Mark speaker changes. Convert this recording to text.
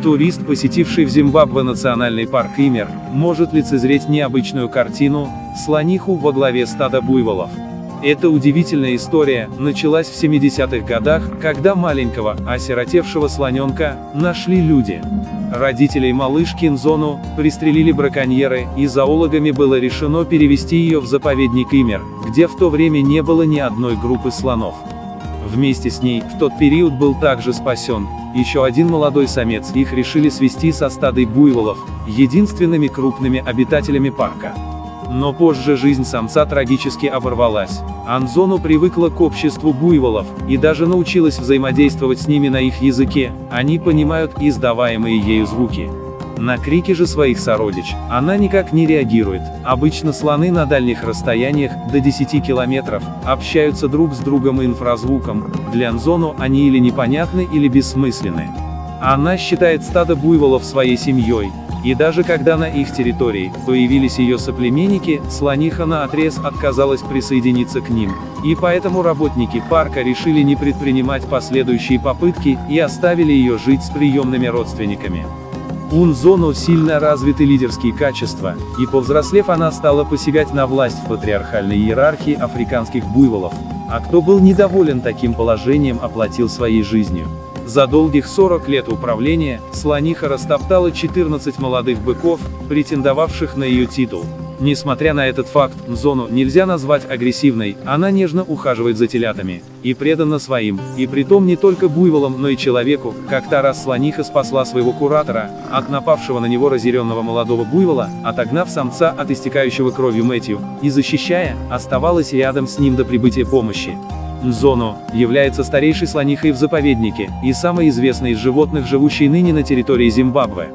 Speaker 1: Турист, посетивший в Зимбабве национальный парк Имер, может лицезреть необычную картину – слониху во главе стада буйволов. Эта удивительная история началась в 70-х годах, когда маленького, осиротевшего слоненка нашли люди. Родителей малышки Нзону пристрелили браконьеры, и зоологами было решено перевести ее в заповедник Имер, где в то время не было ни одной группы слонов. Вместе с ней, в тот период был также спасен еще один молодой самец, их решили свести со стадой буйволов, единственными крупными обитателями парка. Но позже жизнь самца трагически оборвалась. Нзону привыкла к обществу буйволов, и даже научилась взаимодействовать с ними на их языке, они понимают издаваемые ею звуки. На крики же своих сородич она никак не реагирует. Обычно слоны на дальних расстояниях, до 10 километров, общаются друг с другом инфразвуком, для Нзону они или непонятны, или бессмысленны. Она считает стадо буйволов своей семьей, и даже когда на их территории появились ее соплеменники, слониха наотрез отказалась присоединиться к ним, и поэтому работники парка решили не предпринимать последующие попытки и оставили ее жить с приемными родственниками. У Нзону сильно развиты лидерские качества, и повзрослев она стала посягать на власть в патриархальной иерархии африканских буйволов, а кто был недоволен таким положением, оплатил своей жизнью. За долгих 40 лет управления, слониха растоптала 14 молодых быков, претендовавших на ее титул. Несмотря на этот факт, Нзону нельзя назвать агрессивной, она нежно ухаживает за телятами, и предана своим, и притом не только буйволам, но и человеку. Как-то раз слониха спасла своего куратора от напавшего на него разъяренного молодого буйвола, отогнав самца от истекающего кровью Мэтью, и защищая, оставалась рядом с ним до прибытия помощи. Нзону является старейшей слонихой в заповеднике, и самой известной из животных, живущей ныне на территории Зимбабве.